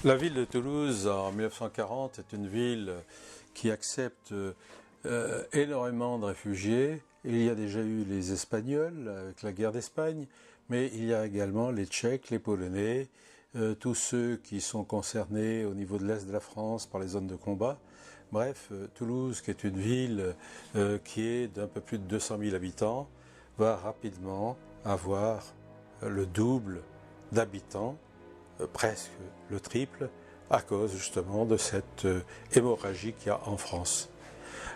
La ville de Toulouse, en 1940, est une ville qui accepte énormément de réfugiés. Il y a déjà eu les Espagnols avec la guerre d'Espagne, mais il y a également les Tchèques, les Polonais, tous ceux qui sont concernés au niveau de l'Est de la France par les zones de combat. Bref, Toulouse, qui est une ville qui est d'un peu plus de 200 000 habitants, va rapidement avoir le double d'habitants, presque le triple, à cause justement de cette hémorragie qu'il y a en France.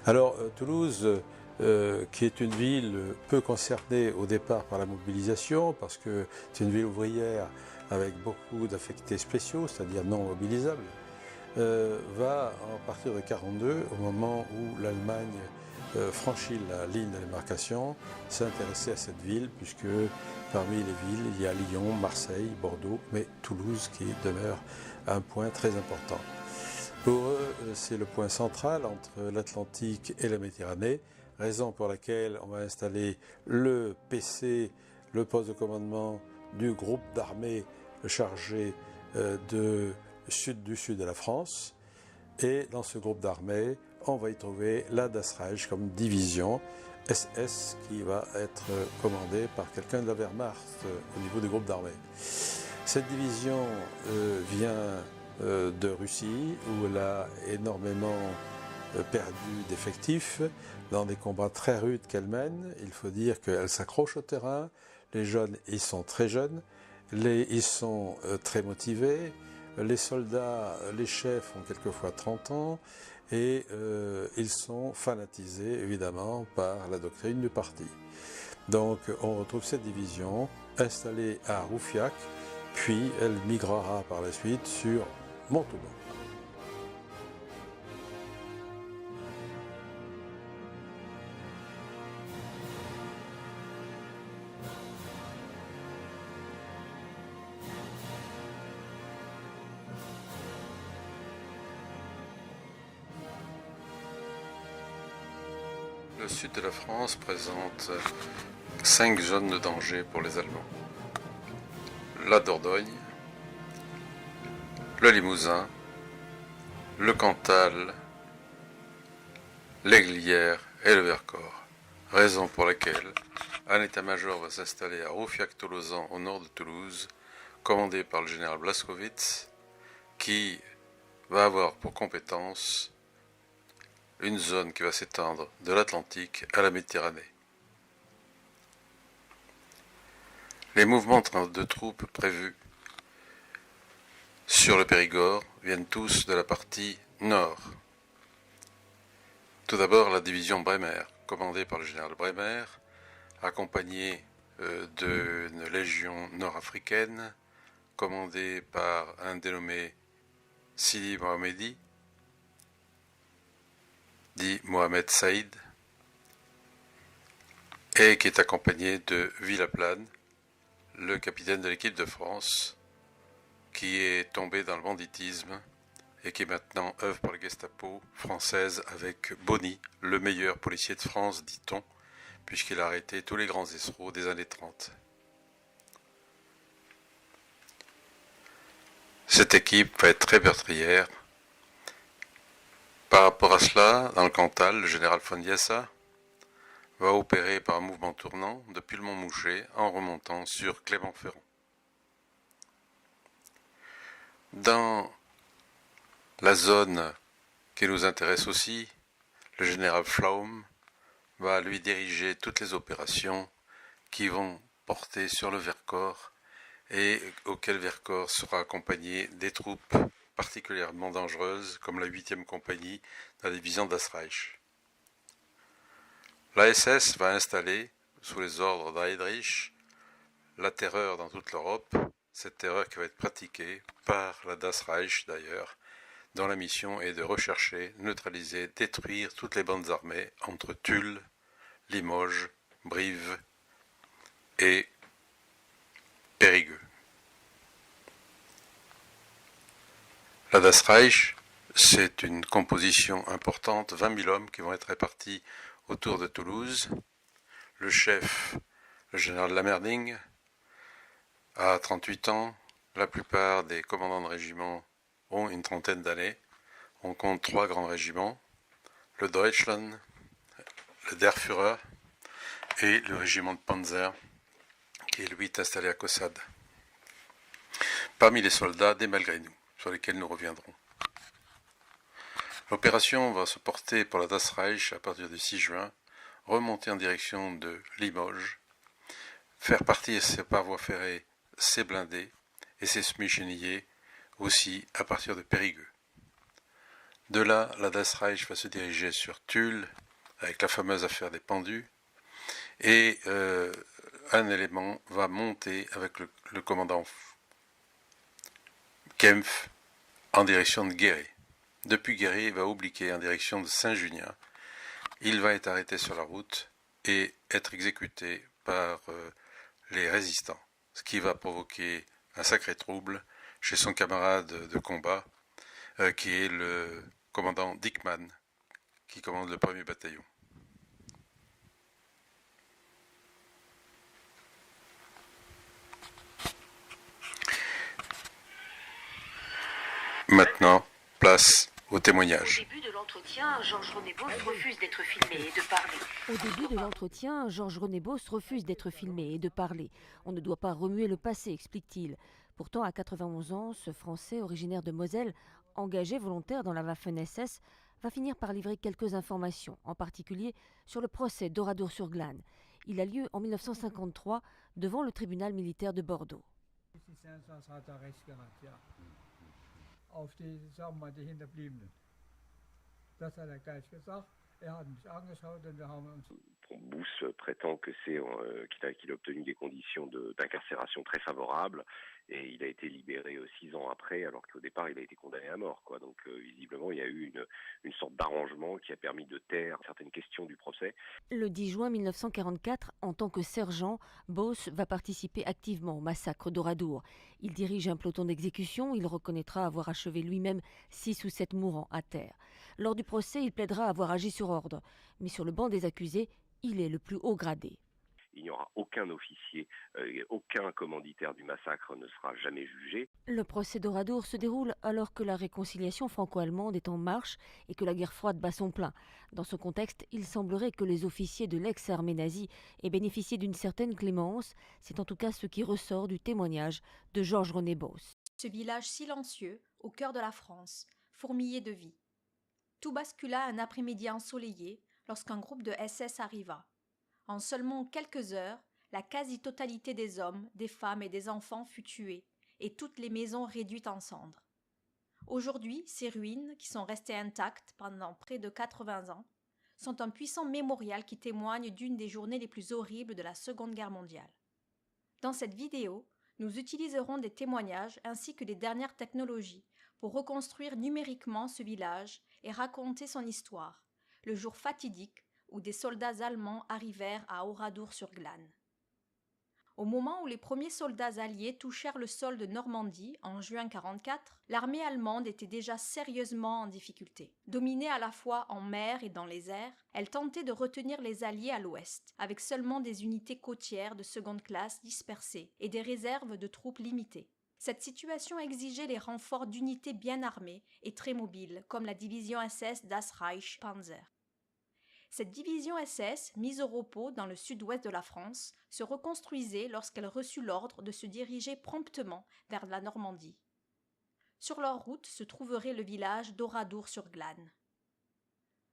Alors Toulouse, qui est une ville peu concernée au départ par la mobilisation, parce que c'est une ville ouvrière avec beaucoup d'affectés spéciaux, c'est-à-dire non mobilisables, va, à partir de 1942, au moment où l'Allemagne franchit la ligne de démarcation, s'intéresser à cette ville, puisque parmi les villes, il y a Lyon, Marseille, Bordeaux, mais Toulouse qui demeure un point très important. Pour eux, c'est le point central entre l'Atlantique et la Méditerranée, raison pour laquelle on va installer le PC, le poste de commandement du groupe d'armées chargé du sud de la France. Et dans ce groupe d'armées, on va y trouver la Das Reich comme division SS qui va être commandée par quelqu'un de la Wehrmacht au niveau du groupe d'armées. Cette division vient de Russie où elle a énormément perdu d'effectifs dans des combats très rudes qu'elle mène. Il faut dire qu'elle s'accroche au terrain, les jeunes ils sont très jeunes, ils sont très motivés, les soldats, les chefs ont quelquefois 30 ans et ils sont fanatisés évidemment par la doctrine du parti. Donc on retrouve cette division installée à Roufiac, puis elle migrera par la suite sur Montauban. Le sud de la France présente 5 zones de danger pour les Allemands. La Dordogne, le Limousin, le Cantal, l'Aiglière et le Vercors. Raison pour laquelle un état-major va s'installer à Roufiac-Tolosan au nord de Toulouse, commandé par le général Blaskowitz, qui va avoir pour compétence une zone qui va s'étendre de l'Atlantique à la Méditerranée. Les mouvements de troupes prévus sur le Périgord viennent tous de la partie nord. Tout d'abord, la division Bremer, commandée par le général Bremer, accompagnée d'une légion nord-africaine, commandée par un dénommé Sidi Mohamedi, dit Mohamed Saïd, et qui est accompagné de Villaplane, le capitaine de l'équipe de France, qui est tombé dans le banditisme et qui maintenant œuvre pour la Gestapo française avec Bonny, le meilleur policier de France, dit-on, puisqu'il a arrêté tous les grands escrocs des années 30. Cette équipe va être très meurtrière. Par rapport à cela, dans le Cantal, le général Fondiassa va opérer par un mouvement tournant depuis le Mont Mouchet en remontant sur Clermont-Ferrand. Dans la zone qui nous intéresse aussi, le général Pflaum va lui diriger toutes les opérations qui vont porter sur le Vercors et auquel Vercors sera accompagné des troupes particulièrement dangereuses comme la 8e compagnie de la division Das Reich. La SS va installer, sous les ordres d'Heydrich, la terreur dans toute l'Europe, cette terreur qui va être pratiquée par la Das Reich d'ailleurs, dont la mission est de rechercher, neutraliser, détruire toutes les bandes armées entre Tulle, Limoges, Brive et Périgueux. La Das Reich, c'est une composition importante, 20 000 hommes qui vont être répartis autour de Toulouse. Le chef, le général Lammerding, a 38 ans. La plupart des commandants de régiment ont une trentaine d'années. On compte 3 grands régiments, le Deutschland, le Der Führer et le régiment de Panzer, qui lui est installé à Caussade. Parmi les soldats, des malgré nous, sur lesquels nous reviendrons. L'opération va se porter pour la Das Reich à partir du 6 juin, remonter en direction de Limoges, faire partir par voie ferrée ses blindés et ses semi-chenillés aussi à partir de Périgueux. De là, la Das Reich va se diriger sur Tulle, avec la fameuse affaire des pendus, et un élément va monter avec le commandant Kempf en direction de Guéret. Depuis Guéret, il va obliquer en direction de Saint-Junien. Il va être arrêté sur la route et être exécuté par les résistants, ce qui va provoquer un sacré trouble chez son camarade de combat, qui est le commandant Dickmann, qui commande le 1er bataillon. Maintenant, place au témoignage. Au début de l'entretien, Georges-René Beauce refuse d'être filmé et de parler. Au début de l'entretien, Georges-René Beauce refuse d'être filmé et de parler. On ne doit pas remuer le passé, explique-t-il. Pourtant, à 91 ans, ce Français originaire de Moselle, engagé volontaire dans la Waffen-SS, va finir par livrer quelques informations, en particulier sur le procès d'Oradour-sur-Glane. Il a lieu en 1953 devant le tribunal militaire de Bordeaux. Auf die, sagen wir mal, die Hinterbliebenen. Das hat er gleich gesagt. Er hat mich angeschaut und wir haben uns... Bous prétend que qu'il a obtenu des conditions d'incarcération très favorables et il a été libéré 6 ans après, alors qu'au départ il a été condamné à mort, quoi. Donc visiblement il y a eu une sorte d'arrangement qui a permis de taire certaines questions du procès. Le 10 juin 1944, en tant que sergent, Beauce va participer activement au massacre d'Oradour. Il dirige un peloton d'exécution, il reconnaîtra avoir achevé lui-même 6 ou 7 mourants à terre. Lors du procès, il plaidera avoir agi sur ordre, mais sur le banc des accusés, il est le plus haut gradé. Il n'y aura aucun officier, aucun commanditaire du massacre ne sera jamais jugé. Le procès d'Oradour se déroule alors que la réconciliation franco-allemande est en marche et que la guerre froide bat son plein. Dans ce contexte, il semblerait que les officiers de l'ex-armée nazie aient bénéficié d'une certaine clémence. C'est en tout cas ce qui ressort du témoignage de Georges-René Beauce. Ce village silencieux, au cœur de la France, fourmillé de vie. Tout bascula un après-midi ensoleillé lorsqu'un groupe de SS arriva. En seulement quelques heures, la quasi-totalité des hommes, des femmes et des enfants fut tuée, et toutes les maisons réduites en cendres. Aujourd'hui, ces ruines, qui sont restées intactes pendant près de 80 ans, sont un puissant mémorial qui témoigne d'une des journées les plus horribles de la Seconde Guerre mondiale. Dans cette vidéo, nous utiliserons des témoignages ainsi que les dernières technologies pour reconstruire numériquement ce village et raconter son histoire, le jour fatidique où des soldats allemands arrivèrent à Oradour-sur-Glane. Au moment où les premiers soldats alliés touchèrent le sol de Normandie en juin 1944, l'armée allemande était déjà sérieusement en difficulté. Dominée à la fois en mer et dans les airs, elle tentait de retenir les alliés à l'ouest, avec seulement des unités côtières de seconde classe dispersées et des réserves de troupes limitées. Cette situation exigeait les renforts d'unités bien armées et très mobiles, comme la division SS Das Reich Panzer. Cette division SS, mise au repos dans le sud-ouest de la France, se reconstruisait lorsqu'elle reçut l'ordre de se diriger promptement vers la Normandie. Sur leur route se trouverait le village d'Oradour-sur-Glane.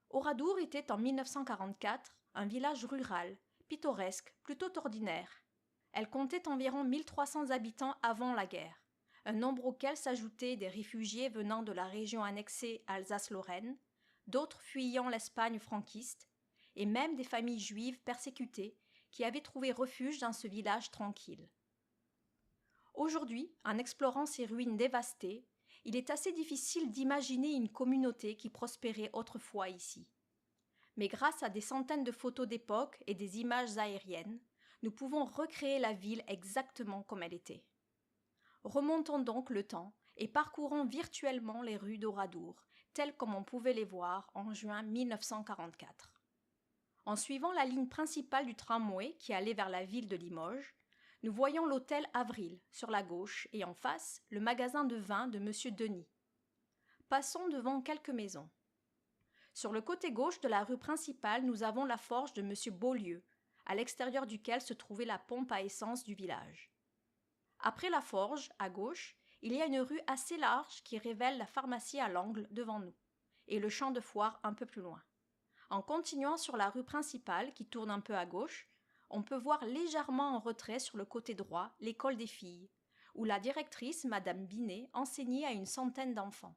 Oradour était en 1944 un village rural, pittoresque, plutôt ordinaire. Elle comptait environ 1300 habitants avant la guerre, un nombre auquel s'ajoutaient des réfugiés venant de la région annexée Alsace-Lorraine, d'autres fuyant l'Espagne franquiste, et même des familles juives persécutées qui avaient trouvé refuge dans ce village tranquille. Aujourd'hui, en explorant ces ruines dévastées, il est assez difficile d'imaginer une communauté qui prospérait autrefois ici. Mais grâce à des centaines de photos d'époque et des images aériennes, nous pouvons recréer la ville exactement comme elle était. Remontons donc le temps et parcourons virtuellement les rues d'Oradour, telles comme on pouvait les voir en juin 1944. En suivant la ligne principale du tramway qui allait vers la ville de Limoges, nous voyons l'hôtel Avril sur la gauche et en face le magasin de vin de M. Denis. Passons devant quelques maisons. Sur le côté gauche de la rue principale, nous avons la forge de M. Beaulieu, à l'extérieur duquel se trouvait la pompe à essence du village. Après la forge, à gauche, il y a une rue assez large qui révèle la pharmacie à l'angle devant nous, et le champ de foire un peu plus loin. En continuant sur la rue principale, qui tourne un peu à gauche, on peut voir légèrement en retrait sur le côté droit l'école des filles, où la directrice, Madame Binet, enseignait à une centaine d'enfants.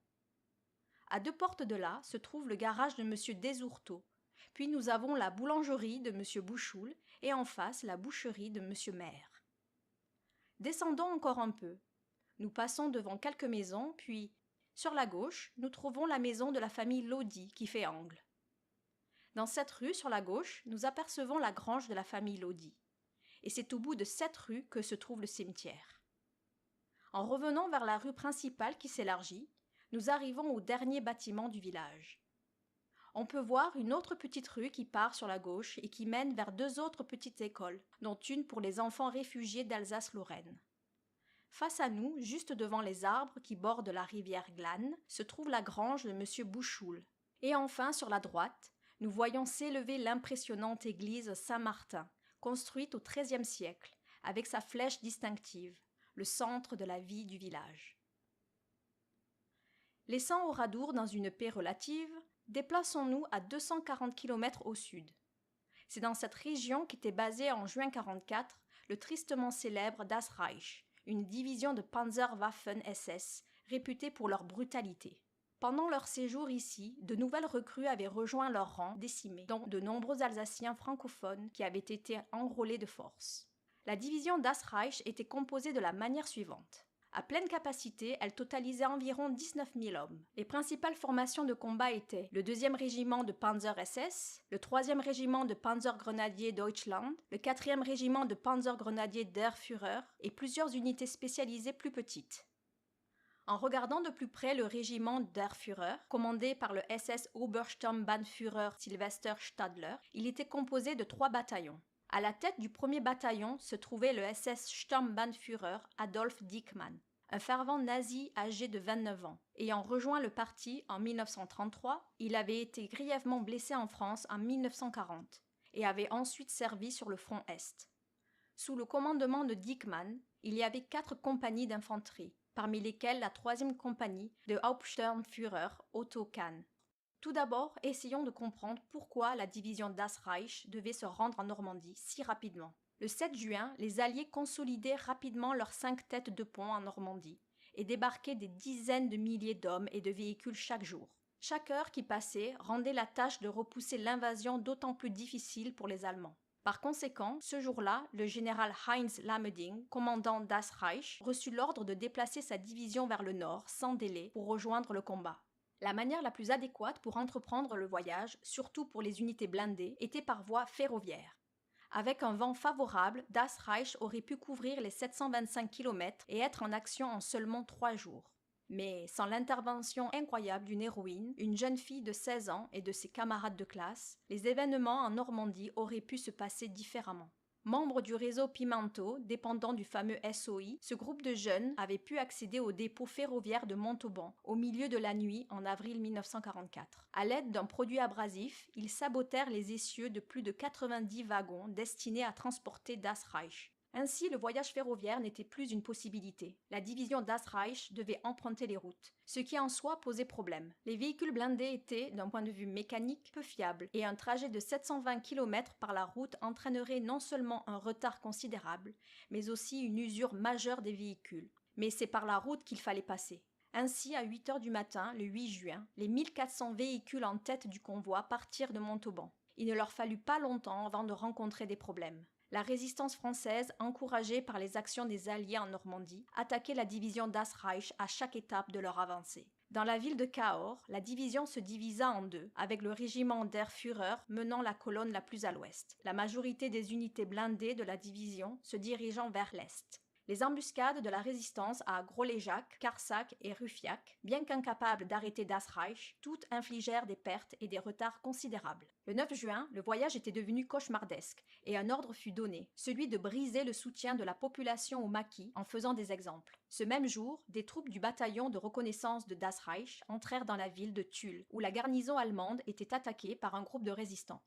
À 2 portes de là se trouve le garage de M. Desourteaux, puis nous avons la boulangerie de M. Bouchoul et en face la boucherie de M. Maire. Descendons encore un peu. Nous passons devant quelques maisons, puis, sur la gauche, nous trouvons la maison de la famille Lodi qui fait angle. Dans cette rue, sur la gauche, nous apercevons la grange de la famille Lodi. Et c'est au bout de cette rue que se trouve le cimetière. En revenant vers la rue principale qui s'élargit, nous arrivons au dernier bâtiment du village. On peut voir une autre petite rue qui part sur la gauche et qui mène vers 2 autres petites écoles, dont une pour les enfants réfugiés d'Alsace-Lorraine. Face à nous, juste devant les arbres qui bordent la rivière Glane, se trouve la grange de M. Bouchoul. Et enfin, sur la droite, nous voyons s'élever l'impressionnante église Saint-Martin, construite au XIIIe siècle, avec sa flèche distinctive, le centre de la vie du village. Laissant Oradour dans une paix relative, déplaçons-nous à 240 km au sud. C'est dans cette région qu'était basé en juin 1944 le tristement célèbre Das Reich, une division de Panzerwaffen-SS réputée pour leur brutalité. Pendant leur séjour ici, de nouvelles recrues avaient rejoint leurs rangs décimés, dont de nombreux Alsaciens francophones qui avaient été enrôlés de force. La division Das Reich était composée de la manière suivante. À pleine capacité, elle totalisait environ 19 000 hommes. Les principales formations de combat étaient le 2e régiment de Panzer-SS, le 3e régiment de Panzergrenadier Deutschland, le 4e régiment de Panzergrenadier der Führer et plusieurs unités spécialisées plus petites. En regardant de plus près le régiment der Führer, commandé par le SS Obersturmbannführer Sylvester Stadler, il était composé de 3 bataillons. À la tête du 1er bataillon se trouvait le SS Sturmbannführer Adolf Diekmann, un fervent nazi âgé de 29 ans. Ayant rejoint le parti en 1933, il avait été grièvement blessé en France en 1940 et avait ensuite servi sur le front Est. Sous le commandement de Diekmann, il y avait 4 compagnies d'infanterie, parmi lesquelles la 3e compagnie de Hauptsturmführer Otto Kahn. Tout d'abord, essayons de comprendre pourquoi la division Das Reich devait se rendre en Normandie si rapidement. Le 7 juin, les Alliés consolidaient rapidement leurs 5 têtes de pont en Normandie et débarquaient des dizaines de milliers d'hommes et de véhicules chaque jour. Chaque heure qui passait rendait la tâche de repousser l'invasion d'autant plus difficile pour les Allemands. Par conséquent, ce jour-là, le général Heinz Lammerding, commandant Das Reich, reçut l'ordre de déplacer sa division vers le nord sans délai pour rejoindre le combat. La manière la plus adéquate pour entreprendre le voyage, surtout pour les unités blindées, était par voie ferroviaire. Avec un vent favorable, Das Reich aurait pu couvrir les 725 km et être en action en seulement 3 jours. Mais sans l'intervention incroyable d'une héroïne, une jeune fille de 16 ans et de ses camarades de classe, les événements en Normandie auraient pu se passer différemment. Membre du réseau Pimento, dépendant du fameux SOI, ce groupe de jeunes avait pu accéder au dépôt ferroviaire de Montauban au milieu de la nuit en avril 1944. À l'aide d'un produit abrasif, ils sabotèrent les essieux de plus de 90 wagons destinés à transporter Das Reich. Ainsi, le voyage ferroviaire n'était plus une possibilité. La division Das Reich devait emprunter les routes, ce qui en soi posait problème. Les véhicules blindés étaient, d'un point de vue mécanique, peu fiables, et un trajet de 720 km par la route entraînerait non seulement un retard considérable, mais aussi une usure majeure des véhicules. Mais c'est par la route qu'il fallait passer. Ainsi, à 8 h du matin, le 8 juin, les 1400 véhicules en tête du convoi partirent de Montauban. Il ne leur fallut pas longtemps avant de rencontrer des problèmes. La résistance française, encouragée par les actions des Alliés en Normandie, attaquait la division Das Reich à chaque étape de leur avancée. Dans la ville de Cahors, la division se divisa en 2, avec le régiment der Führer menant la colonne la plus à l'ouest, la majorité des unités blindées de la division se dirigeant vers l'est. Les embuscades de la résistance à Gros-Léjac, Carsac et Ruffiac, bien qu'incapables d'arrêter Das Reich, toutes infligèrent des pertes et des retards considérables. Le 9 juin, le voyage était devenu cauchemardesque et un ordre fut donné, celui de briser le soutien de la population au maquis en faisant des exemples. Ce même jour, des troupes du bataillon de reconnaissance de Das Reich entrèrent dans la ville de Tulle, où la garnison allemande était attaquée par un groupe de résistants.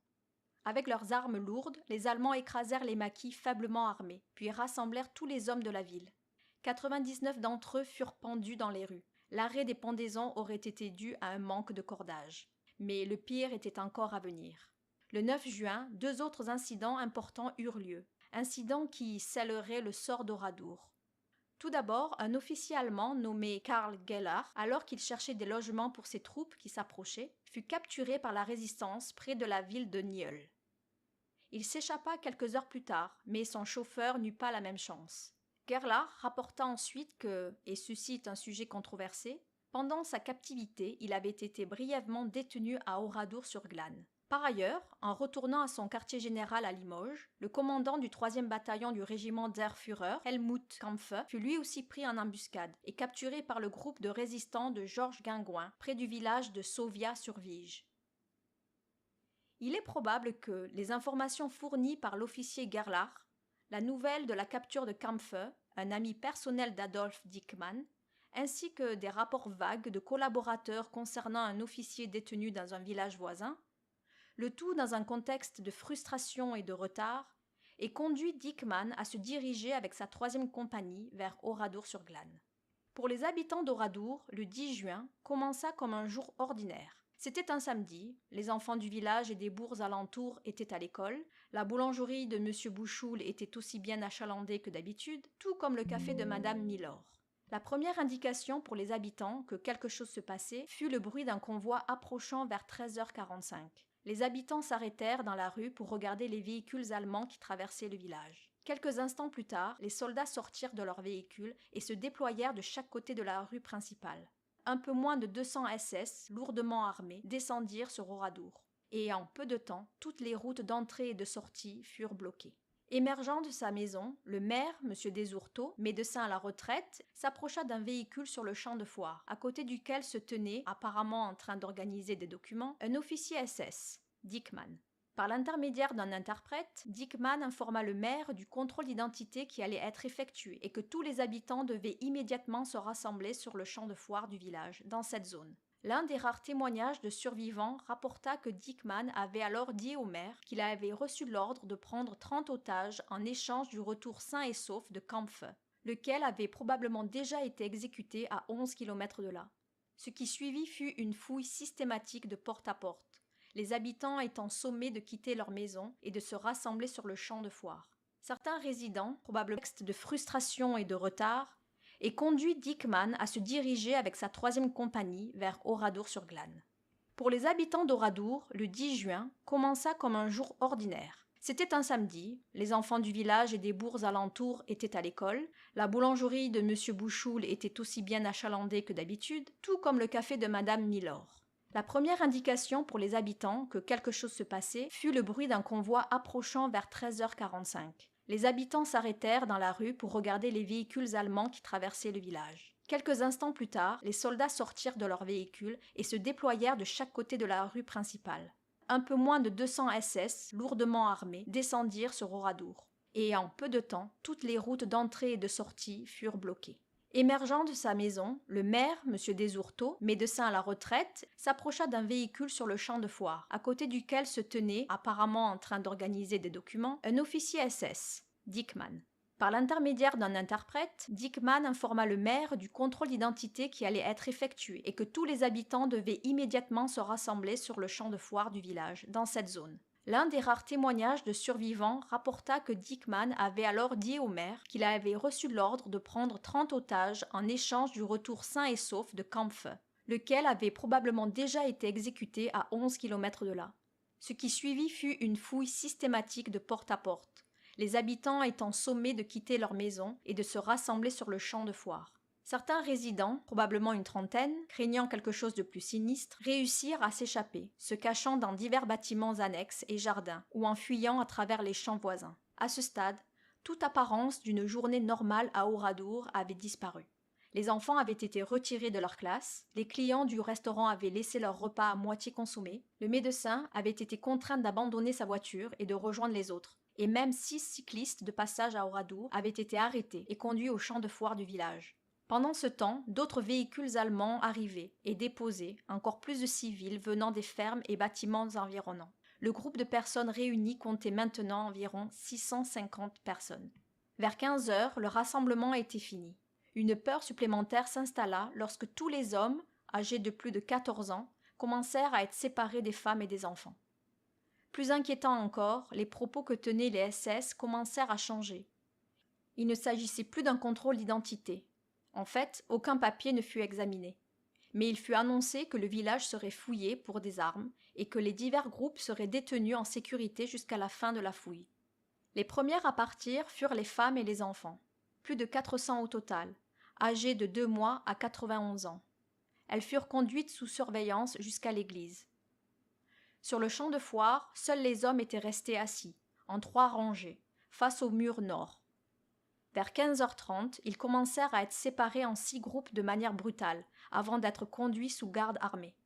Avec leurs armes lourdes, les Allemands écrasèrent les maquis faiblement armés, puis rassemblèrent tous les hommes de la ville. 99 d'entre eux furent pendus dans les rues. L'arrêt des pendaisons aurait été dû à un manque de cordage. Mais le pire était encore à venir. Le 9 juin, 2 autres incidents importants eurent lieu. Incidents qui scelleraient le sort d'Oradour. Tout d'abord, un officier allemand nommé Karl Gellach, alors qu'il cherchait des logements pour ses troupes qui s'approchaient, fut capturé par la résistance près de la ville de Nieul. Il s'échappa quelques heures plus tard, mais son chauffeur n'eut pas la même chance. Gerlach rapporta ensuite que, et ceci est un sujet controversé, pendant sa captivité, il avait été brièvement détenu à Oradour-sur-Glane. Par ailleurs, en retournant à son quartier général à Limoges, le commandant du 3e bataillon du régiment der Führer, Helmut Kampfe, fut lui aussi pris en embuscade et capturé par le groupe de résistants de Georges Guingouin, près du village de Sauvia-sur-Vige. Il est probable que les informations fournies par l'officier Gerlach, la nouvelle de la capture de Kampfe, un ami personnel d'Adolf Dickmann, ainsi que des rapports vagues de collaborateurs concernant un officier détenu dans un village voisin, le tout dans un contexte de frustration et de retard, et conduit Dickmann à se diriger avec sa 3e compagnie vers Oradour-sur-Glane. Pour les habitants d'Oradour, le 10 juin commença comme un jour ordinaire. C'était un samedi, les enfants du village et des bourgs alentours étaient à l'école, la boulangerie de M. Bouchoul était aussi bien achalandée que d'habitude, tout comme le café de Mme Milor. La première indication pour les habitants que quelque chose se passait fut le bruit d'un convoi approchant vers 13h45. Les habitants s'arrêtèrent dans la rue pour regarder les véhicules allemands qui traversaient le village. Quelques instants plus tard, les soldats sortirent de leurs véhicules et se déployèrent de chaque côté de la rue principale. Un peu moins de 200 SS, lourdement armés, descendirent sur Oradour. Et en peu de temps, toutes les routes d'entrée et de sortie furent bloquées. Émergeant de sa maison, le maire, M. Desourteaux, médecin à la retraite, s'approcha d'un véhicule sur le champ de foire, à côté duquel se tenait, apparemment en train d'organiser des documents, un officier SS, Dickmann. Par l'intermédiaire d'un interprète, Dickmann informa le maire du contrôle d'identité qui allait être effectué et que tous les habitants devaient immédiatement se rassembler sur le champ de foire du village, dans cette zone. L'un des rares témoignages de survivants rapporta que Dickmann avait alors dit au maire qu'il avait reçu l'ordre de prendre 30 otages en échange du retour sain et sauf de Kampfe, lequel avait probablement déjà été exécuté à 11 km de là. Ce qui suivit fut une fouille systématique de porte à porte, les habitants étant sommés de quitter leur maison et de se rassembler sur le champ de foire. Certains résidents, probablement de frustration et de retard, et conduit Dickmann à se diriger avec sa 3e compagnie vers Oradour-sur-Glane. Pour les habitants d'Oradour, le 10 juin commença comme un jour ordinaire. C'était un samedi, les enfants du village et des bourgs alentours étaient à l'école, la boulangerie de M. Bouchoul était aussi bien achalandée que d'habitude, tout comme le café de Mme Milor. La première indication pour les habitants que quelque chose se passait fut le bruit d'un convoi approchant vers 13h45. Les habitants s'arrêtèrent dans la rue pour regarder les véhicules allemands qui traversaient le village. Quelques instants plus tard, les soldats sortirent de leurs véhicules et se déployèrent de chaque côté de la rue principale. Un peu moins de 200 SS, lourdement armés, descendirent sur Oradour. Et en peu de temps, toutes les routes d'entrée et de sortie furent bloquées. Émergeant de sa maison, le maire, M. Desourteaux, médecin à la retraite, s'approcha d'un véhicule sur le champ de foire, à côté duquel se tenait, apparemment en train d'organiser des documents, un officier SS, Dickmann. Par l'intermédiaire d'un interprète, Dickmann informa le maire du contrôle d'identité qui allait être effectué et que tous les habitants devaient immédiatement se rassembler sur le champ de foire du village, dans cette zone. L'un des rares témoignages de survivants rapporta que Dickmann avait alors dit au maire qu'il avait reçu l'ordre de prendre 30 otages en échange du retour sain et sauf de Kampfe, lequel avait probablement déjà été exécuté à 11 km de là. Ce qui suivit fut une fouille systématique de porte à porte, les habitants étant sommés de quitter leur maison et de se rassembler sur le champ de foire. Certains résidents, probablement une trentaine, craignant quelque chose de plus sinistre, réussirent à s'échapper, se cachant dans divers bâtiments annexes et jardins, ou en fuyant à travers les champs voisins. À ce stade, toute apparence d'une journée normale à Oradour avait disparu. Les enfants avaient été retirés de leur classe, les clients du restaurant avaient laissé leur repas à moitié consommé, le médecin avait été contraint d'abandonner sa voiture et de rejoindre les autres, et même 6 cyclistes de passage à Oradour avaient été arrêtés et conduits au champ de foire du village. Pendant ce temps, d'autres véhicules allemands arrivaient et déposaient encore plus de civils venant des fermes et bâtiments environnants. Le groupe de personnes réunies comptait maintenant environ 650 personnes. Vers 15 heures, le rassemblement était fini. Une peur supplémentaire s'installa lorsque tous les hommes, âgés de plus de 14 ans, commencèrent à être séparés des femmes et des enfants. Plus inquiétant encore, les propos que tenaient les SS commencèrent à changer. Il ne s'agissait plus d'un contrôle d'identité. En fait, aucun papier ne fut examiné. Mais il fut annoncé que le village serait fouillé pour des armes et que les divers groupes seraient détenus en sécurité jusqu'à la fin de la fouille. Les premières à partir furent les femmes et les enfants, plus de 400 au total, âgées de 2 mois à 91 ans. Elles furent conduites sous surveillance jusqu'à l'église. Sur le champ de foire, seuls les hommes étaient restés assis, en 3 rangées, face au mur nord. Vers 15h30, ils commencèrent à être séparés en 6 groupes de manière brutale, avant d'être conduits sous garde armée.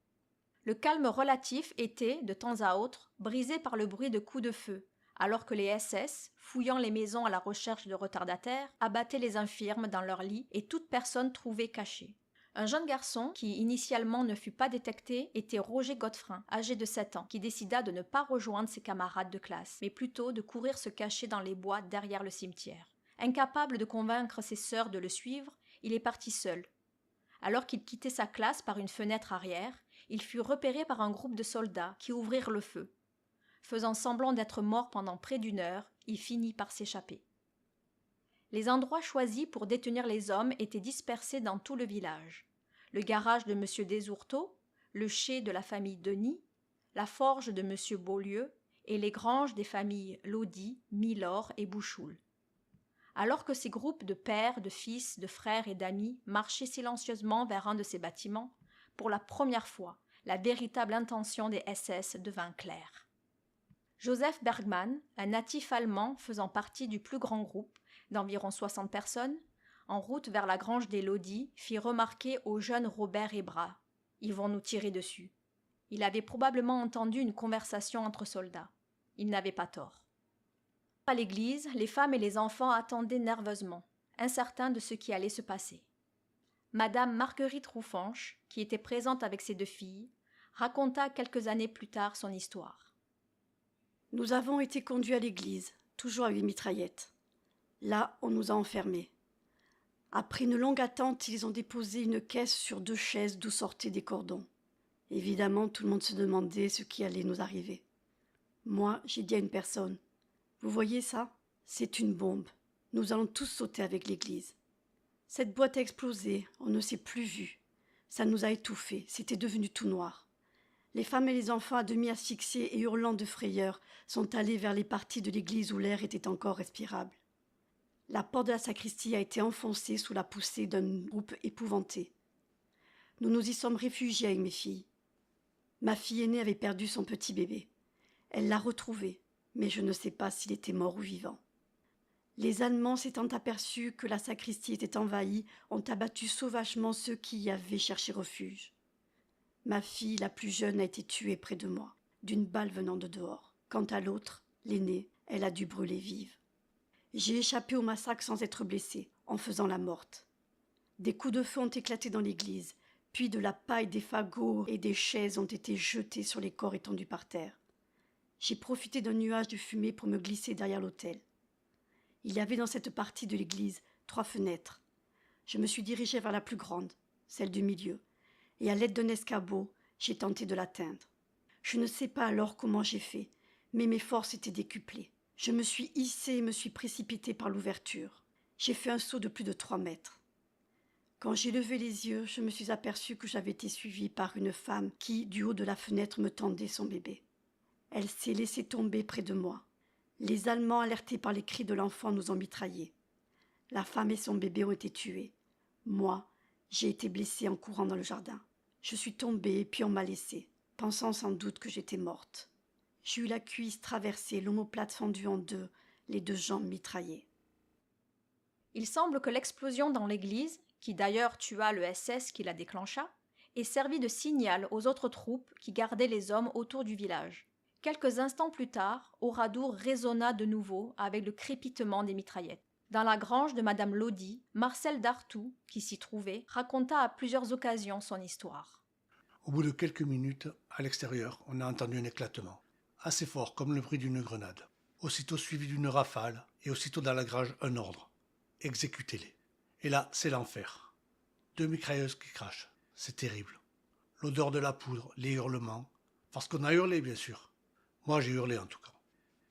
Le calme relatif était, de temps à autre, brisé par le bruit de coups de feu, alors que les SS, fouillant les maisons à la recherche de retardataires, abattaient les infirmes dans leurs lits et toute personne trouvée cachée. Un jeune garçon, qui initialement ne fut pas détecté, était Roger Godefrin, âgé de 7 ans, qui décida de ne pas rejoindre ses camarades de classe, mais plutôt de courir se cacher dans les bois derrière le cimetière. Incapable de convaincre ses sœurs de le suivre, il est parti seul. Alors qu'il quittait sa classe par une fenêtre arrière, il fut repéré par un groupe de soldats qui ouvrirent le feu. Faisant semblant d'être mort pendant près d'1 heure, il finit par s'échapper. Les endroits choisis pour détenir les hommes étaient dispersés dans tout le village. Le garage de M. Desourteaux, le chai de la famille Denis, la forge de M. Beaulieu et les granges des familles Laudy, Milor et Bouchoul. Alors que ces groupes de pères, de fils, de frères et d'amis marchaient silencieusement vers un de ces bâtiments, pour la première fois, la véritable intention des SS devint claire. Joseph Bergmann, un natif allemand faisant partie du plus grand groupe, d'environ 60 personnes, en route vers la grange des Laudy, fit remarquer au jeune Robert Hébras : « Ils vont nous tirer dessus. » Il avait probablement entendu une conversation entre soldats. Il n'avait pas tort. À l'église, les femmes et les enfants attendaient nerveusement, incertains de ce qui allait se passer. Madame Marguerite Roufanche, qui était présente avec ses 2 filles, raconta quelques années plus tard son histoire. Nous avons été conduits à l'église, toujours avec des mitraillettes. Là, on nous a enfermés. Après une longue attente, ils ont déposé une caisse sur 2 chaises d'où sortaient des cordons. Évidemment, tout le monde se demandait ce qui allait nous arriver. Moi, j'ai dit à une personne : « Vous voyez ça ? C'est une bombe. Nous allons tous sauter avec l'église. » Cette boîte a explosé, on ne s'est plus vu. Ça nous a étouffés, c'était devenu tout noir. Les femmes et les enfants à demi asphyxiés et hurlant de frayeur sont allés vers les parties de l'église où l'air était encore respirable. La porte de la sacristie a été enfoncée sous la poussée d'un groupe épouvanté. Nous nous y sommes réfugiés avec mes filles. Ma fille aînée avait perdu son petit bébé. Elle l'a retrouvé, mais je ne sais pas s'il était mort ou vivant. Les Allemands, s'étant aperçus que la sacristie était envahie, ont abattu sauvagement ceux qui y avaient cherché refuge. Ma fille, la plus jeune, a été tuée près de moi, d'une balle venant de dehors. Quant à l'autre, l'aînée, elle a dû brûler vive. J'ai échappé au massacre sans être blessée, en faisant la morte. Des coups de feu ont éclaté dans l'église, puis de la paille, des fagots et des chaises ont été jetés sur les corps étendus par terre. J'ai profité d'un nuage de fumée pour me glisser derrière l'autel. Il y avait dans cette partie de l'église 3 fenêtres. Je me suis dirigée vers la plus grande, celle du milieu, et à l'aide d'un escabeau, j'ai tenté de l'atteindre. Je ne sais pas alors comment j'ai fait, mais mes forces étaient décuplées. Je me suis hissée et me suis précipitée par l'ouverture. J'ai fait un saut de plus de 3 mètres. Quand j'ai levé les yeux, je me suis aperçue que j'avais été suivie par une femme qui, du haut de la fenêtre, me tendait son bébé. Elle s'est laissée tomber près de moi. Les Allemands, alertés par les cris de l'enfant, nous ont mitraillés. La femme et son bébé ont été tués. Moi, j'ai été blessée en courant dans le jardin. Je suis tombée, puis on m'a laissée, pensant sans doute que j'étais morte. J'ai eu la cuisse traversée, l'omoplate fendue en 2, les 2 jambes mitraillées. Il semble que l'explosion dans l'église, qui d'ailleurs tua le SS qui la déclencha, ait servi de signal aux autres troupes qui gardaient les hommes autour du village. Quelques instants plus tard, Oradour résonna de nouveau avec le crépitement des mitraillettes. Dans la grange de Madame Lodi, Marcel Dartout, qui s'y trouvait, raconta à plusieurs occasions son histoire. Au bout de quelques minutes, à l'extérieur, on a entendu un éclatement, assez fort comme le bruit d'une grenade. Aussitôt suivi d'une rafale, et aussitôt dans la grange un ordre. Exécutez-les. Et là, c'est l'enfer. 2 mitrailleuses qui crachent. C'est terrible. L'odeur de la poudre, les hurlements. Parce qu'on a hurlé, bien sûr. Moi, j'ai hurlé en tout cas.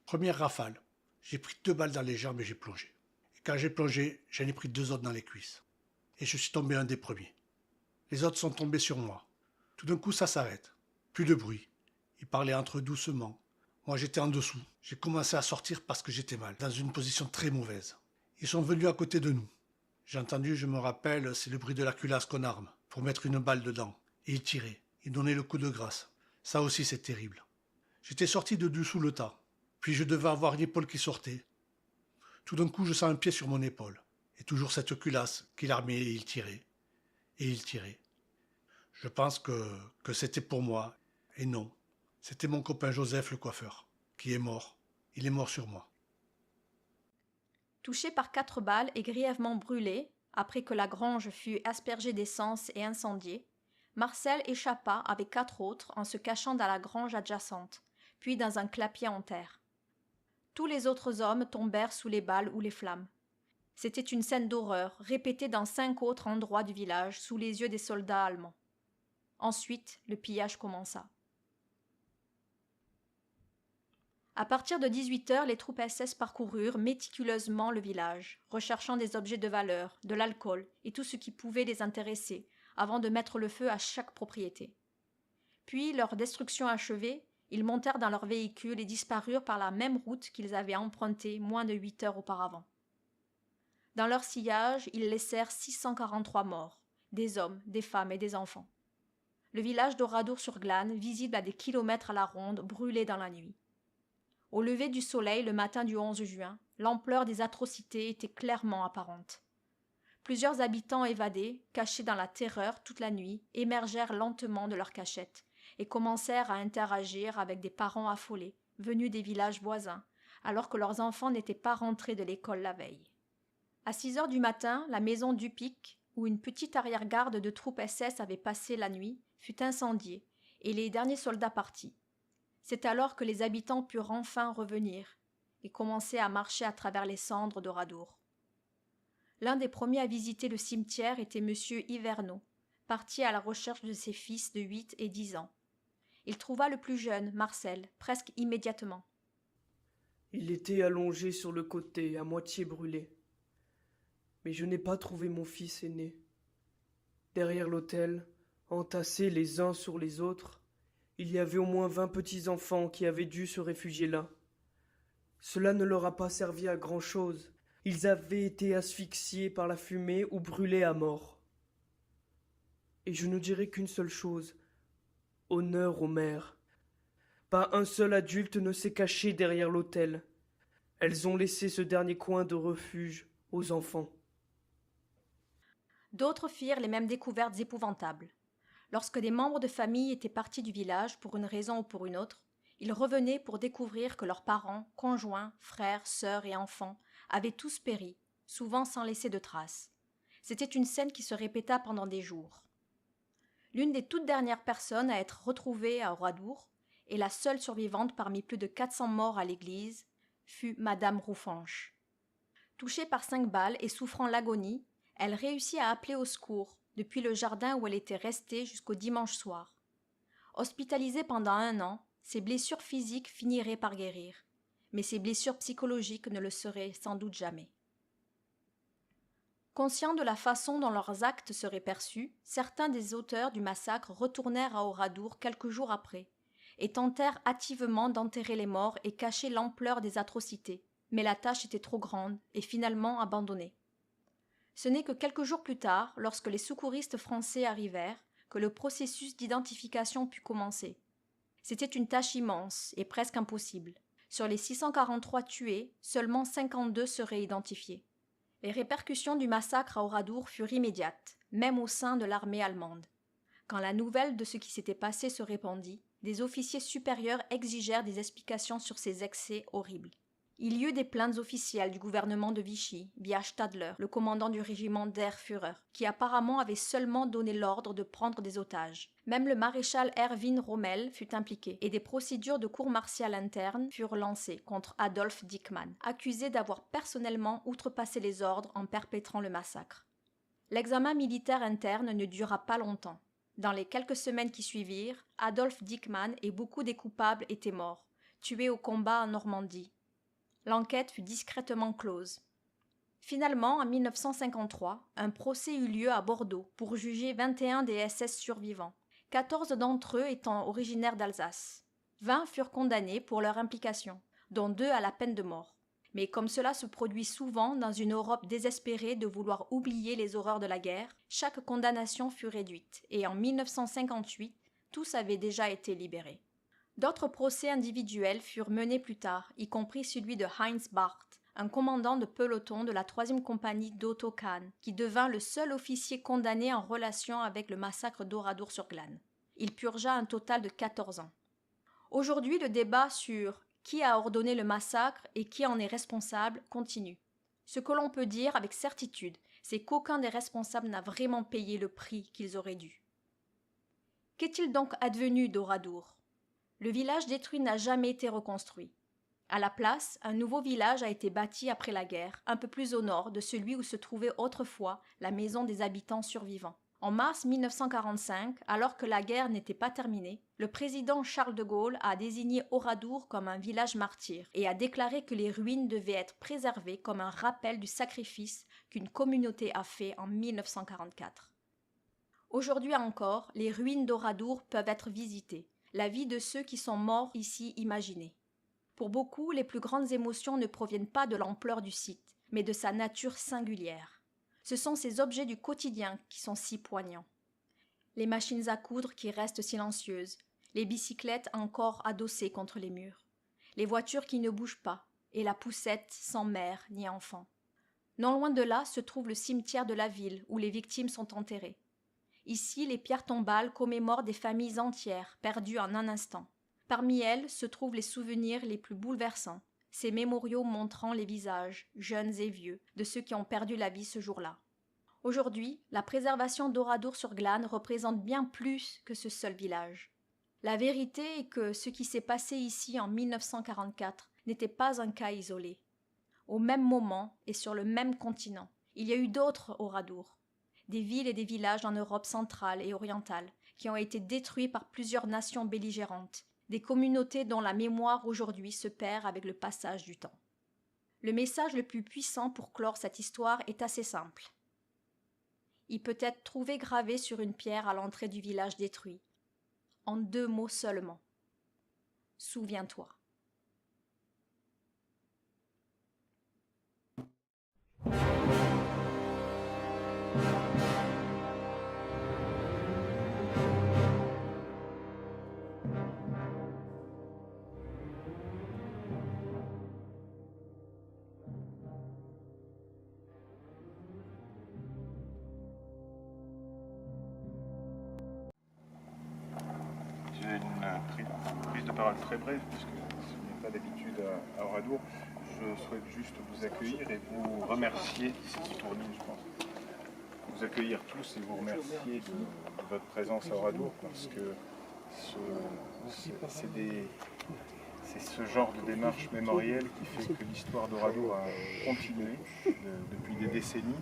Première rafale. J'ai pris 2 balles dans les jambes et j'ai plongé. Et quand j'ai plongé, j'en ai pris 2 autres dans les cuisses. Et je suis tombé un des premiers. Les autres sont tombés sur moi. Tout d'un coup, ça s'arrête. Plus de bruit. Ils parlaient entre eux doucement. Moi, j'étais en dessous. J'ai commencé à sortir parce que j'étais mal, dans une position très mauvaise. Ils sont venus à côté de nous. J'ai entendu, je me rappelle, c'est le bruit de la culasse qu'on arme, pour mettre une balle dedans. Et ils tiraient. Ils donnaient le coup de grâce. Ça aussi, c'est terrible. J'étais sorti de dessous le tas. Puis je devais avoir une épaule qui sortait. Tout d'un coup, je sens un pied sur mon épaule. Et toujours cette culasse qu'il armait et il tirait. Et il tirait. Je pense que c'était pour moi. Et non. C'était mon copain Joseph le coiffeur, qui est mort. Il est mort sur moi. Touché par 4 balles et grièvement brûlé, après que la grange fut aspergée d'essence et incendiée, Marcel échappa avec 4 autres en se cachant dans la grange adjacente, puis dans un clapier en terre. Tous les autres hommes tombèrent sous les balles ou les flammes. C'était une scène d'horreur, répétée dans 5 autres endroits du village sous les yeux des soldats allemands. Ensuite, le pillage commença. À partir de 18h, les troupes SS parcoururent méticuleusement le village, recherchant des objets de valeur, de l'alcool et tout ce qui pouvait les intéresser, avant de mettre le feu à chaque propriété. Puis, leur destruction achevée, ils montèrent dans leur véhicule et disparurent par la même route qu'ils avaient empruntée moins de 8 heures auparavant. Dans leur sillage, ils laissèrent 643 morts, des hommes, des femmes et des enfants. Le village d'Oradour-sur-Glane, visible à des kilomètres à la ronde, brûlait dans la nuit. Au lever du soleil le matin du 11 juin, l'ampleur des atrocités était clairement apparente. Plusieurs habitants évadés, cachés dans la terreur toute la nuit, émergèrent lentement de leur cachette et commencèrent à interagir avec des parents affolés, venus des villages voisins, alors que leurs enfants n'étaient pas rentrés de l'école la veille. À 6 heures du matin, la maison d'Upic, où une petite arrière-garde de troupes SS avait passé la nuit, fut incendiée et les derniers soldats partis. C'est alors que les habitants purent enfin revenir et commencer à marcher à travers les cendres d'Oradour. L'un des premiers à visiter le cimetière était M. Hiverneau, parti à la recherche de ses fils de 8 et 10 ans. Il trouva le plus jeune, Marcel, presque immédiatement. Il était allongé sur le côté, à moitié brûlé. Mais je n'ai pas trouvé mon fils aîné. Derrière l'autel, entassés les uns sur les autres, il y avait au moins 20 petits-enfants qui avaient dû se réfugier là. Cela ne leur a pas servi à grand-chose. Ils avaient été asphyxiés par la fumée ou brûlés à mort. Et je ne dirai qu'une seule chose. Honneur aux mères. Pas un seul adulte ne s'est caché derrière l'autel. Elles ont laissé ce dernier coin de refuge aux enfants. D'autres firent les mêmes découvertes épouvantables. Lorsque des membres de famille étaient partis du village pour une raison ou pour une autre, ils revenaient pour découvrir que leurs parents, conjoints, frères, sœurs et enfants avaient tous péri, souvent sans laisser de traces. C'était une scène qui se répéta pendant des jours. L'une des toutes dernières personnes à être retrouvée à Oradour, et la seule survivante parmi plus de 400 morts à l'église, fut Madame Roufanche. Touchée par 5 balles et souffrant l'agonie, elle réussit à appeler au secours depuis le jardin où elle était restée jusqu'au dimanche soir. Hospitalisée pendant 1 an, ses blessures physiques finiraient par guérir, mais ses blessures psychologiques ne le seraient sans doute jamais. Conscients de la façon dont leurs actes seraient perçus, certains des auteurs du massacre retournèrent à Oradour quelques jours après et tentèrent hâtivement d'enterrer les morts et cacher l'ampleur des atrocités, mais la tâche était trop grande et finalement abandonnée. Ce n'est que quelques jours plus tard, lorsque les secouristes français arrivèrent, que le processus d'identification put commencer. C'était une tâche immense et presque impossible. Sur les 643 tués, seulement 52 seraient identifiés. Les répercussions du massacre à Oradour furent immédiates, même au sein de l'armée allemande. Quand la nouvelle de ce qui s'était passé se répandit, des officiers supérieurs exigèrent des explications sur ces excès horribles. Il y eut des plaintes officielles du gouvernement de Vichy via Stadler, le commandant du régiment der Führer, qui apparemment avait seulement donné l'ordre de prendre des otages. Même le maréchal Erwin Rommel fut impliqué et des procédures de cour martiale interne furent lancées contre Adolf Dickmann, accusé d'avoir personnellement outrepassé les ordres en perpétrant le massacre. L'examen militaire interne ne dura pas longtemps. Dans les quelques semaines qui suivirent, Adolf Dickmann et beaucoup des coupables étaient morts, tués au combat en Normandie. L'enquête fut discrètement close. Finalement, en 1953, un procès eut lieu à Bordeaux pour juger 21 des SS survivants, 14 d'entre eux étant originaires d'Alsace. 20 furent condamnés pour leur implication, dont 2 à la peine de mort. Mais comme cela se produit souvent dans une Europe désespérée de vouloir oublier les horreurs de la guerre, chaque condamnation fut réduite, et en 1958, tous avaient déjà été libérés. D'autres procès individuels furent menés plus tard, y compris celui de Heinz Barth, un commandant de peloton de la 3e compagnie d'Otto Kahn, qui devint le seul officier condamné en relation avec le massacre d'Oradour-sur-Glane. Il purgea un total de 14 ans. Aujourd'hui, le débat sur qui a ordonné le massacre et qui en est responsable continue. Ce que l'on peut dire avec certitude, c'est qu'aucun des responsables n'a vraiment payé le prix qu'ils auraient dû. Qu'est-il donc advenu d'Oradour ? Le village détruit n'a jamais été reconstruit. À la place, un nouveau village a été bâti après la guerre, un peu plus au nord de celui où se trouvait autrefois la maison des habitants survivants. En mars 1945, alors que la guerre n'était pas terminée, le président Charles de Gaulle a désigné Oradour comme un village martyr et a déclaré que les ruines devaient être préservées comme un rappel du sacrifice qu'une communauté a fait en 1944. Aujourd'hui encore, les ruines d'Oradour peuvent être visitées, la vie de ceux qui sont morts ici imaginée. Pour beaucoup, les plus grandes émotions ne proviennent pas de l'ampleur du site, mais de sa nature singulière. Ce sont ces objets du quotidien qui sont si poignants. Les machines à coudre qui restent silencieuses, les bicyclettes encore adossées contre les murs, les voitures qui ne bougent pas, et la poussette sans mère ni enfant. Non loin de là se trouve le cimetière de la ville où les victimes sont enterrées. Ici, les pierres tombales commémorent des familles entières perdues en un instant. Parmi elles se trouvent les souvenirs les plus bouleversants, ces mémoriaux montrant les visages, jeunes et vieux, de ceux qui ont perdu la vie ce jour-là. Aujourd'hui, la préservation d'Oradour-sur-Glane représente bien plus que ce seul village. La vérité est que ce qui s'est passé ici en 1944 n'était pas un cas isolé. Au même moment et sur le même continent, il y a eu d'autres Oradour, des villes et des villages en Europe centrale et orientale qui ont été détruits par plusieurs nations belligérantes, des communautés dont la mémoire aujourd'hui se perd avec le passage du temps. Le message le plus puissant pour clore cette histoire est assez simple. Il peut être trouvé gravé sur une pierre à l'entrée du village détruit, en 2 mots seulement. Souviens-toi. J'ai une prise de parole très brève, puisque ce n'est pas d'habitude à Oradour. Je souhaite juste vous accueillir et vous remercier, c'est qui tourne, je pense. Vous accueillir tous et vous remercier de votre présence à Oradour, parce que c'est ce genre de démarche mémorielle qui fait que l'histoire d'Oradour a continué depuis des décennies.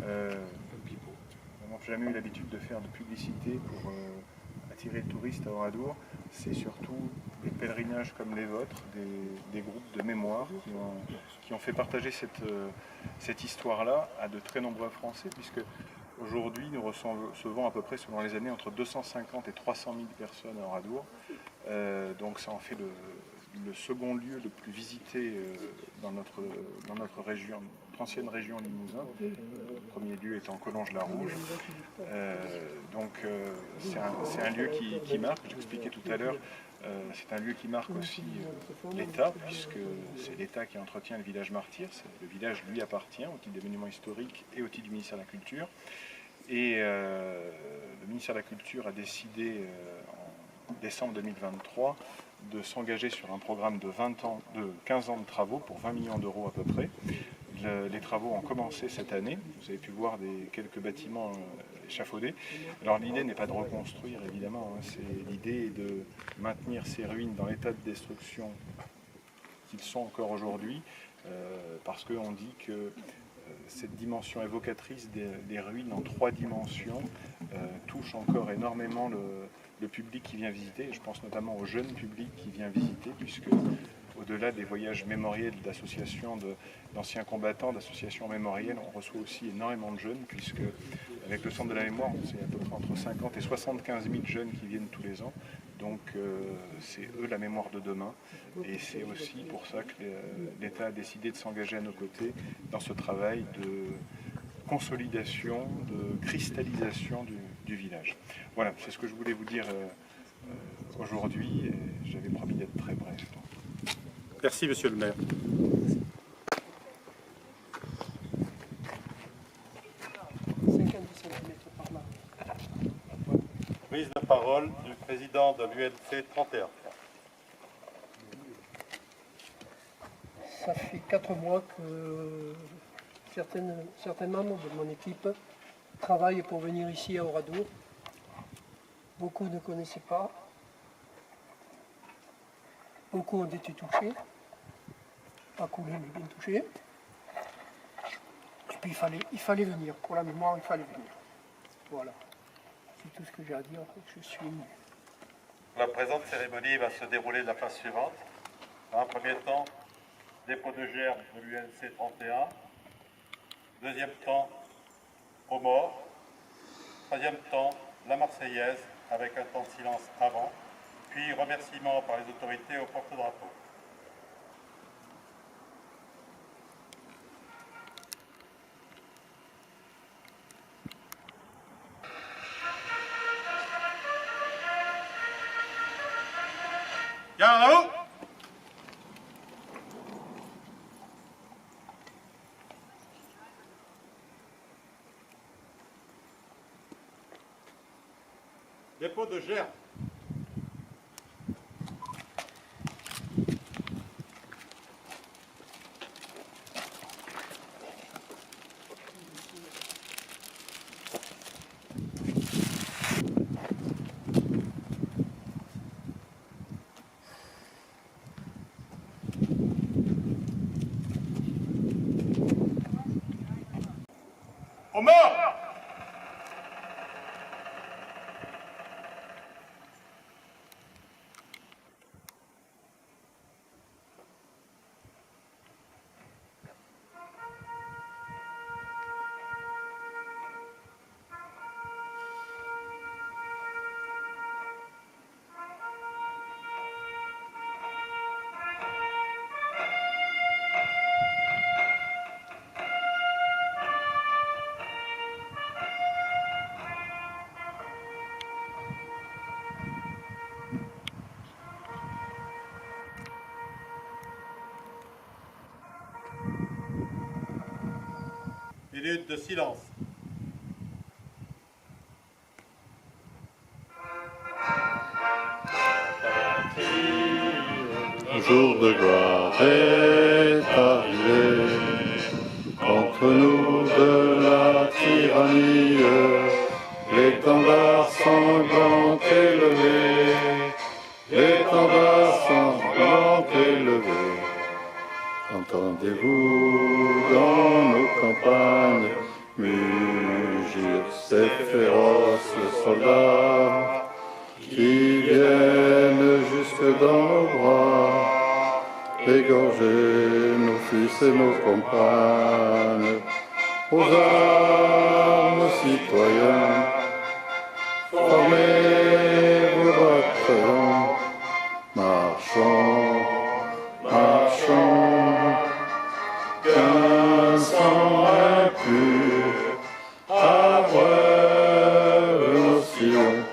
On n'a jamais eu l'habitude de faire de publicité pour attirer le touriste à Oradour. C'est surtout des pèlerinages comme les vôtres, des groupes de mémoire qui ont fait partager cette histoire-là à de très nombreux Français, puisque aujourd'hui nous recevons à peu près, selon les années, entre 250 et 300 000 personnes à Oradour. Donc ça en fait le second lieu le plus visité dans notre région, notre ancienne région Limousin. Le premier lieu étant Collonges-la-Rouge. Donc c'est un lieu qui marque. J'expliquais tout à l'heure C'est un lieu qui marque aussi l'État, puisque c'est l'État qui entretient le village martyr. Le village lui appartient au titre des monuments historiques et au titre du ministère de la Culture. Et le ministère de la Culture a décidé en décembre 2023 de s'engager sur un programme de 15 ans de travaux pour 20 millions d'euros à peu près. Les travaux ont commencé cette année. Vous avez pu voir quelques bâtiments échafaudés. Alors l'idée n'est pas de reconstruire évidemment, hein. L'idée est de maintenir ces ruines dans l'état de destruction qu'ils sont encore aujourd'hui, parce qu'on dit que cette dimension évocatrice des ruines en 3 dimensions touche encore énormément le public qui vient visiter. Je pense notamment au jeune public qui vient visiter, puisque au-delà des voyages mémoriels d'associations d'anciens combattants, d'associations mémorielles, on reçoit aussi énormément de jeunes, puisque avec le Centre de la Mémoire, c'est à peu près entre 50 et 75 000 jeunes qui viennent tous les ans. Donc c'est eux la mémoire de demain. Et c'est aussi pour ça que l'État a décidé de s'engager à nos côtés dans ce travail de consolidation, de cristallisation du village. Voilà, c'est ce que je voulais vous dire aujourd'hui. J'avais promis d'être très bref. Merci, monsieur le maire. Prise de parole du président de l'UNC 31. Ça fait 4 mois que certains membres de mon équipe travaillent pour venir ici à Oradour. Beaucoup ne connaissaient pas. Beaucoup ont été touchés. Pas coulés, mais bien touchés. Et puis il fallait venir. Pour la mémoire, il fallait venir. Voilà. C'est tout ce que j'ai à dire. Je suis ému. La présente cérémonie va se dérouler de la façon suivante. En un premier temps, dépôt de gerbe de l'UNC 31. Deuxième temps, aux morts. Troisième temps, la Marseillaise, avec un temps de silence avant. Puis remerciements par les autorités au porte-drapeau. Garde à vous! Dépôt de gerbe. Aux morts! Minute de silence. Un jour de gloire est arrivé, contre nous de la tyrannie, l'étendard sanglant élevé, l'étendard sanglant élevé. Entendez-vous dans nos campagnes mugir ces féroces soldats qui viennent jusque dans nos bras, égorger nos fils et nos compagnes. Aux armes, citoyens, formez vos bataillons, marchons, marchons, qu'un sang impur abreuve nos sillons.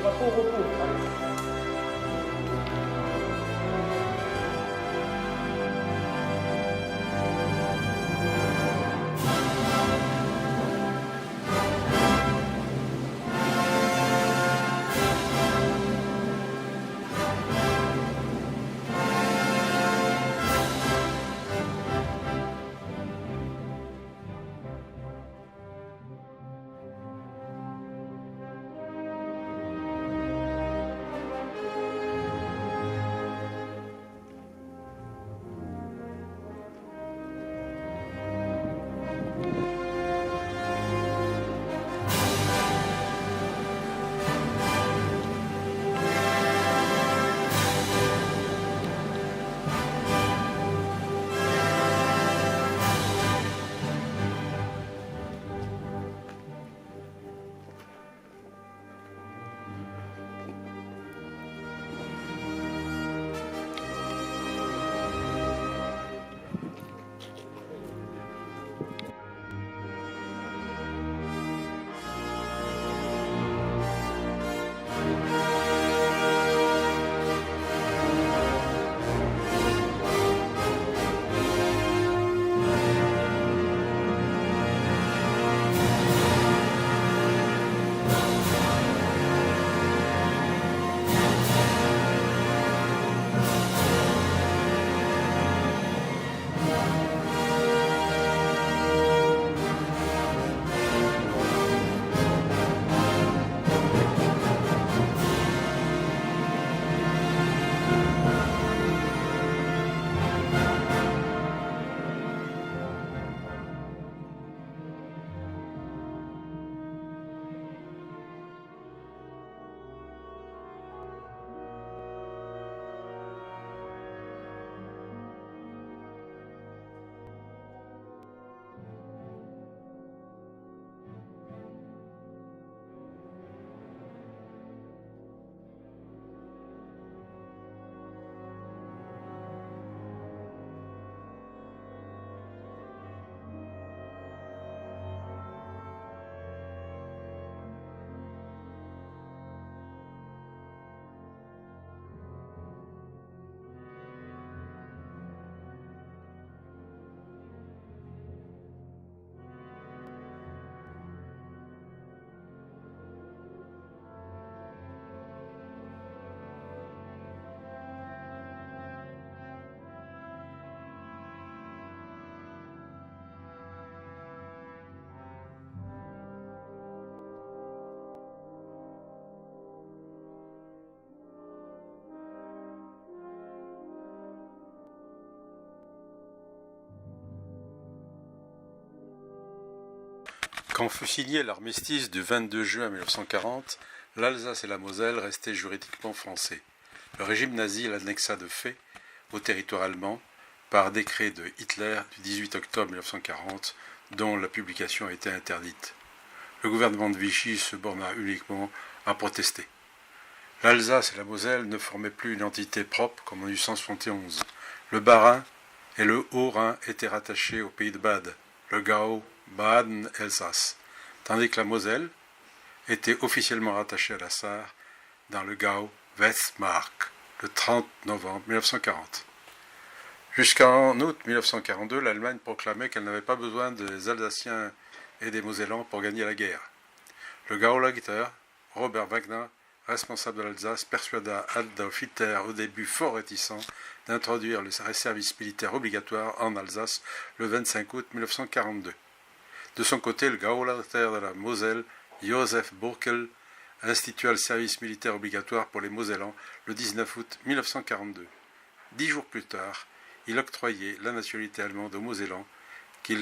drapeau au repos. Quand fut signé l'armistice du 22 juin 1940, l'Alsace et la Moselle restaient juridiquement français. Le régime nazi l'annexa de fait au territoire allemand par décret de Hitler du 18 octobre 1940, dont la publication a été interdite. Le gouvernement de Vichy se borna uniquement à protester. L'Alsace et la Moselle ne formaient plus une entité propre comme en 1871. Le Bas-Rhin et le Haut-Rhin étaient rattachés au pays de Bade, le Gau, Baden-Elsass, tandis que la Moselle était officiellement rattachée à la Sarre dans le Gau Westmark le 30 novembre 1940. Jusqu'en août 1942, l'Allemagne proclamait qu'elle n'avait pas besoin des Alsaciens et des Mosellans pour gagner la guerre. Le Gauleiter, Robert Wagner, responsable de l'Alsace, persuada Adolf Hitler, au début fort réticent, d'introduire le service militaire obligatoire en Alsace le 25 août 1942. De son côté, le Gauleiter de la Moselle, Joseph Burkel, institua le service militaire obligatoire pour les Mosellans le 19 août 1942. 10 jours plus tard, il octroyait la nationalité allemande aux Mosellans, qui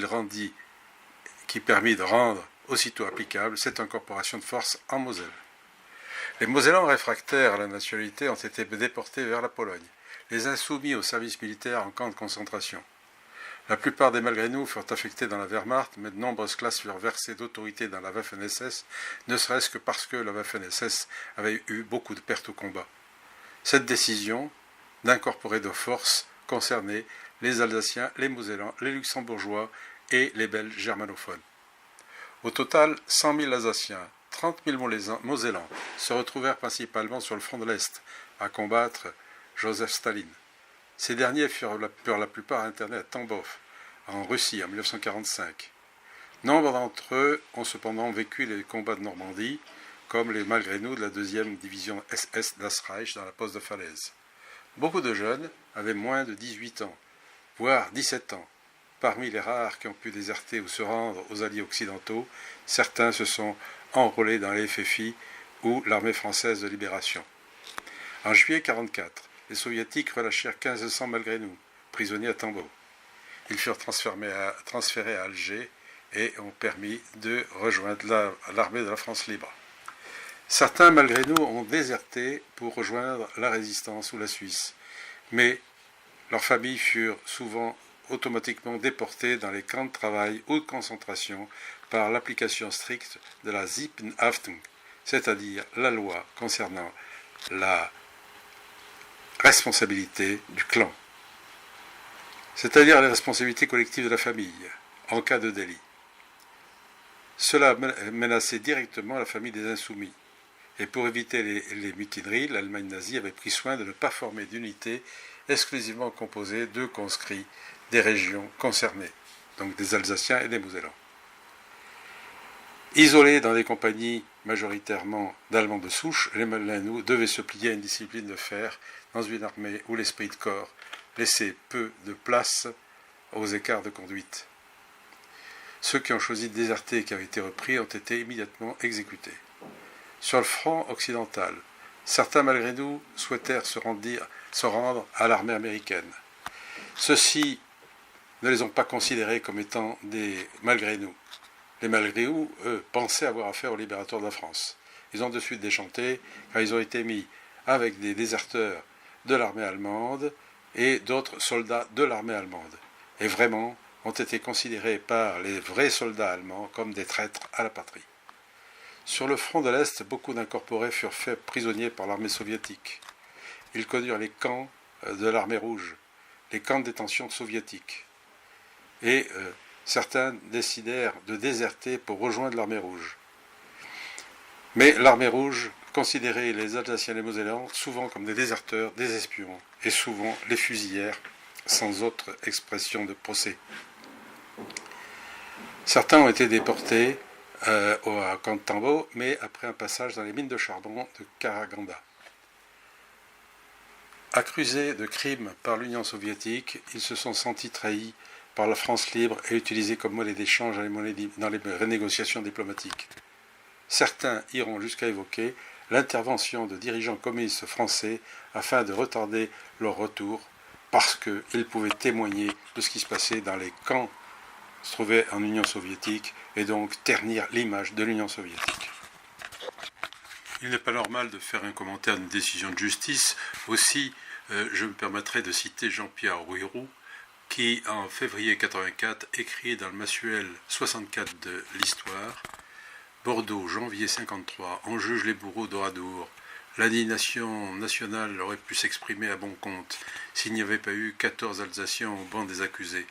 permit de rendre aussitôt applicable cette incorporation de force en Moselle. Les Mosellans réfractaires à la nationalité ont été déportés vers la Pologne, les insoumis au service militaire en camp de concentration. La plupart des malgré-nous furent affectés dans la Wehrmacht, mais de nombreuses classes furent versées d'autorité dans la Waffen-SS, ne serait-ce que parce que la Waffen-SS avait eu beaucoup de pertes au combat. Cette décision d'incorporer de force concernait les Alsaciens, les Mosellans, les Luxembourgeois et les Belges germanophones. Au total, 100 000 Alsaciens, 30 000 Mosellans se retrouvèrent principalement sur le front de l'Est à combattre Joseph Staline. Ces derniers furent pour la plupart internés à Tambov, en Russie, en 1945. Nombre d'entre eux ont cependant vécu les combats de Normandie, comme les malgré nous de la 2e division SS Das Reich dans la poste de Falaise. Beaucoup de jeunes avaient moins de 18 ans, voire 17 ans. Parmi les rares qui ont pu déserter ou se rendre aux alliés occidentaux, certains se sont enrôlés dans les FFI ou l'armée française de libération. En juillet 1944, les soviétiques relâchèrent 1500 malgré nous, prisonniers à Tambov. Ils furent transférés à Alger et ont permis de rejoindre l'armée de la France libre. Certains, malgré nous, ont déserté pour rejoindre la résistance ou la Suisse, mais leurs familles furent souvent automatiquement déportées dans les camps de travail ou de concentration par l'application stricte de la Siebenhaftung, c'est-à-dire la loi concernant la responsabilité du clan, c'est-à-dire les responsabilités collectives de la famille en cas de délit. Cela menaçait directement la famille des insoumis. Et pour éviter les mutineries, l'Allemagne nazie avait pris soin de ne pas former d'unités exclusivement composées de conscrits des régions concernées, donc des Alsaciens et des Mosellans. Isolés dans des compagnies majoritairement d'Allemands de souche, les Malgré-nous devaient se plier à une discipline de fer dans une armée où l'esprit de corps laissait peu de place aux écarts de conduite. Ceux qui ont choisi de déserter et qui avaient été repris ont été immédiatement exécutés. Sur le front occidental, certains malgré nous souhaitèrent se rendre à l'armée américaine. Ceux-ci ne les ont pas considérés comme étant des malgré nous. Les malgré nous, eux, pensaient avoir affaire aux libérateurs de la France. Ils ont de suite déchanté car ils ont été mis avec des déserteurs de l'armée allemande et d'autres soldats de l'armée allemande. Et vraiment, ont été considérés par les vrais soldats allemands comme des traîtres à la patrie. Sur le front de l'Est, beaucoup d'incorporés furent faits prisonniers par l'armée soviétique. Ils connurent les camps de l'armée rouge, les camps de détention soviétiques. Et certains décidèrent de déserter pour rejoindre l'armée rouge. Mais l'armée rouge considérait les Alsaciens et les Mosellans souvent comme des déserteurs, des espions, et souvent les fusillèrent sans autre expression de procès. Certains ont été déportés au camp de Tambov, mais après un passage dans les mines de charbon de Karaganda. Accusés de crimes par l'Union soviétique, ils se sont sentis trahis par la France libre et utilisés comme monnaie d'échange dans les renégociations diplomatiques. Certains iront jusqu'à évoquer l'intervention de dirigeants communistes français afin de retarder leur retour parce qu'ils pouvaient témoigner de ce qui se passait dans les camps qui se trouvaient en Union soviétique et donc ternir l'image de l'Union soviétique. Il n'est pas normal de faire un commentaire d'une décision de justice. Aussi, je me permettrai de citer Jean-Pierre Rouyrou, qui, en février 1984, écrit dans le mensuel 64 de l'Histoire « Bordeaux, janvier 1953, on juge les bourreaux d'Oradour. L'indignation nationale aurait pu s'exprimer à bon compte s'il n'y avait pas eu 14 Alsaciens au banc des accusés.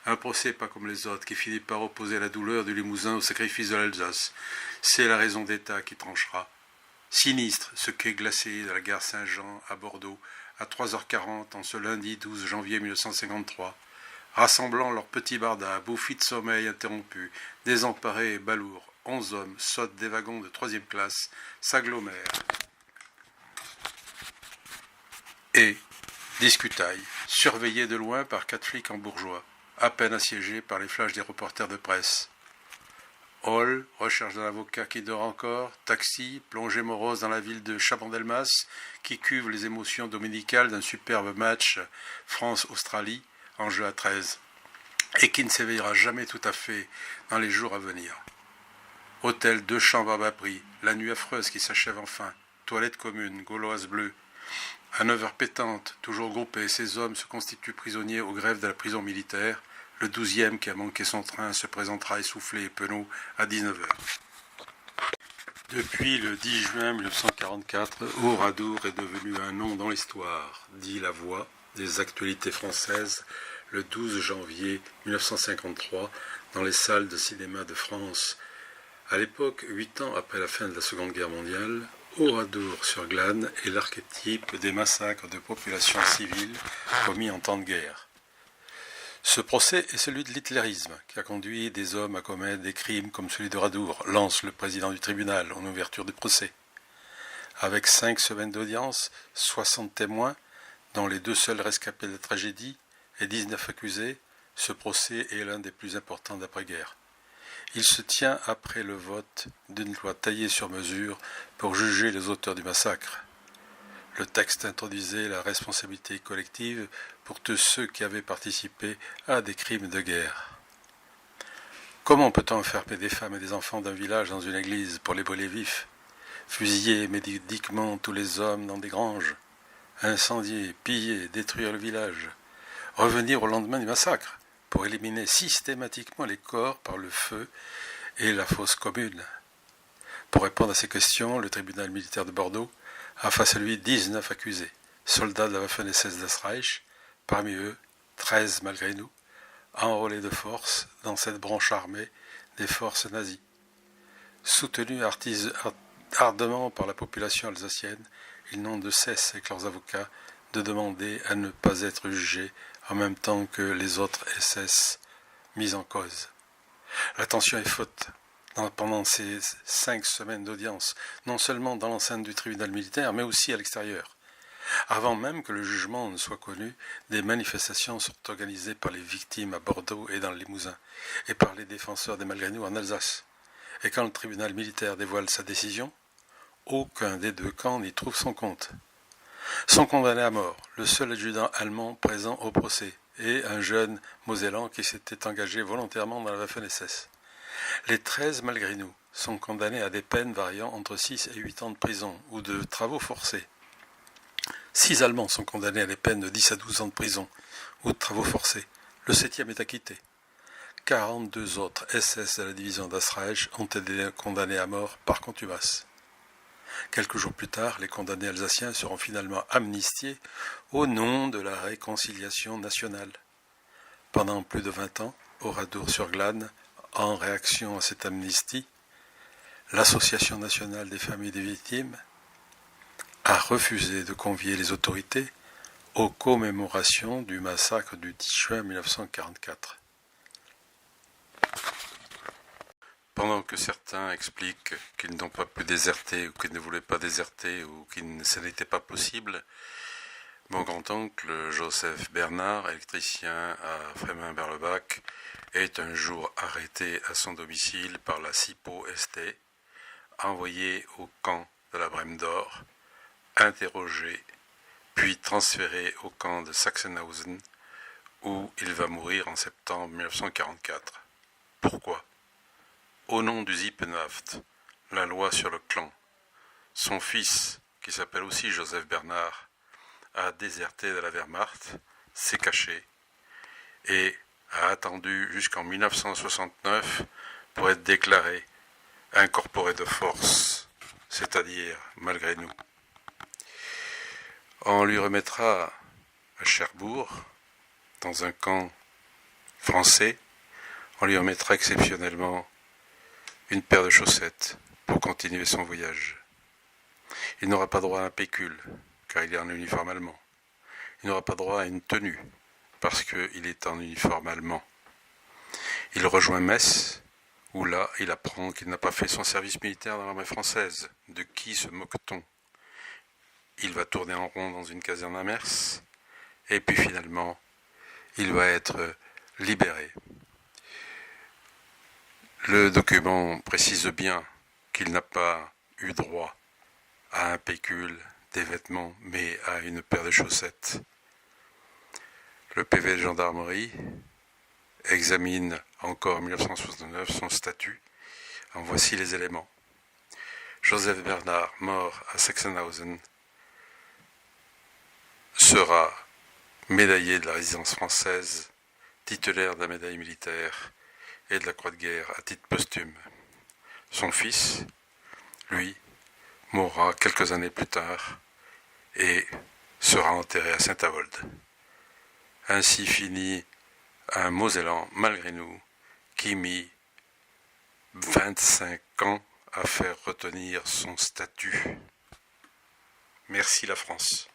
Un procès pas comme les autres qui finit par opposer la douleur du Limousin au sacrifice de l'Alsace. C'est la raison d'État qui tranchera. Sinistre ce quai glacé de la gare Saint-Jean à Bordeaux à 3h40 en ce lundi 12 janvier 1953. Rassemblant leurs petits bardas, bouffis de sommeil interrompus, désemparés et balourds, 11 hommes sautent des wagons de 3e classe, s'agglomèrent et discutaillent, surveillés de loin par 4 flics en bourgeois, à peine assiégés par les flashs des reporters de presse. Hall, recherche d'un avocat qui dort encore, taxi, plongée morose dans la ville de Chabandelmas, qui cuve les émotions dominicales d'un superbe match France-Australie, en jeu à 13, et qui ne s'éveillera jamais tout à fait dans les jours à venir. Hôtel 2 chambres à bas prix, la nuit affreuse qui s'achève enfin, toilette commune, gauloise bleue. À 9h pétantes, toujours groupés, ces hommes se constituent prisonniers aux grèves de la prison militaire. Le 12e qui a manqué son train se présentera essoufflé et penaud à 19h. Depuis le 10 juin 1944, Oradour est devenu un nom dans l'histoire, dit La Voix des actualités françaises le 12 janvier 1953 dans les salles de cinéma de France À l'époque, 8 ans après la fin de la Seconde Guerre mondiale, Oradour-sur-Glane est l'archétype des massacres de populations civiles commis en temps de guerre. Ce procès est celui de l'hitlérisme, qui a conduit des hommes à commettre des crimes comme celui d'Oradour, lance le président du tribunal en ouverture du procès. Avec 5 semaines d'audience, 60 témoins, dont les 2 seuls rescapés de la tragédie, et 19 accusés, ce procès est l'un des plus importants d'après-guerre. Il se tient après le vote d'une loi taillée sur mesure pour juger les auteurs du massacre. Le texte introduisait la responsabilité collective pour tous ceux qui avaient participé à des crimes de guerre. Comment peut-on enfermer des femmes et des enfants d'un village dans une église pour les brûler vifs, fusiller méthodiquement tous les hommes dans des granges, incendier, piller, détruire le village, revenir au lendemain du massacre pour éliminer systématiquement les corps par le feu et la fosse commune? Pour répondre à ces questions, le tribunal militaire de Bordeaux a face à lui 19 accusés, soldats de la Waffen-SS das Reich, parmi eux 13 malgré nous, enrôlés de force dans cette branche armée des forces nazies. Soutenus ardemment par la population alsacienne, ils n'ont de cesse avec leurs avocats de demander à ne pas être jugés en même temps que les autres SS mis en cause. La tension est forte pendant ces 5 semaines d'audience, non seulement dans l'enceinte du tribunal militaire, mais aussi à l'extérieur. Avant même que le jugement ne soit connu, des manifestations sont organisées par les victimes à Bordeaux et dans le Limousin, et par les défenseurs des malgré nous en Alsace. Et quand le tribunal militaire dévoile sa décision, aucun des 2 camps n'y trouve son compte. Sont condamnés à mort le seul adjudant allemand présent au procès et un jeune Mosellan qui s'était engagé volontairement dans la Waffen-SS. Les 13 malgré nous sont condamnés à des peines variant entre 6 et 8 ans de prison ou de travaux forcés. 6 Allemands sont condamnés à des peines de 10 à 12 ans de prison ou de travaux forcés. Le 7e est acquitté. 42 autres SS de la division das Reich ont été condamnés à mort par contumace. Quelques jours plus tard, les condamnés alsaciens seront finalement amnistiés au nom de la réconciliation nationale. Pendant plus de 20 ans, Oradour-sur-Glane, en réaction à cette amnistie, l'Association nationale des familles des victimes a refusé de convier les autorités aux commémorations du massacre du 10 juin 1944. Pendant que certains expliquent qu'ils n'ont pas pu déserter ou qu'ils ne voulaient pas déserter ou que ce n'était pas possible, mon grand-oncle Joseph Bernard, électricien à Frémin-Berlebach, est un jour arrêté à son domicile par la SIPO-ST, envoyé au camp de la Brème d'Or, interrogé, puis transféré au camp de Sachsenhausen, où il va mourir en septembre 1944. Pourquoi ? Au nom du Sippenhaft, la loi sur le clan, son fils, qui s'appelle aussi Joseph Bernard, a déserté de la Wehrmacht, s'est caché et a attendu jusqu'en 1969 pour être déclaré incorporé de force, c'est-à-dire malgré nous. On lui remettra à Cherbourg, dans un camp français, on lui remettra exceptionnellement une paire de chaussettes pour continuer son voyage. Il n'aura pas droit à un pécule, car il est en uniforme allemand. Il n'aura pas droit à une tenue, parce qu'il est en uniforme allemand. Il rejoint Metz, où là, il apprend qu'il n'a pas fait son service militaire dans l'armée française. De qui se moque-t-on ? Il va tourner en rond dans une caserne à Mers, et puis finalement, il va être libéré. Le document précise bien qu'il n'a pas eu droit à un pécule, des vêtements, mais à une paire de chaussettes. Le PV de gendarmerie examine encore en 1969 son statut. En voici les éléments. Joseph Bernard, mort à Sachsenhausen, sera médaillé de la résistance française, titulaire de la médaille militaire et de la croix de guerre à titre posthume. Son fils, lui, mourra quelques années plus tard et sera enterré à Saint-Avold. Ainsi finit un Mosellan, malgré nous, qui mit 25 Caen à faire retenir son statut. Merci la France.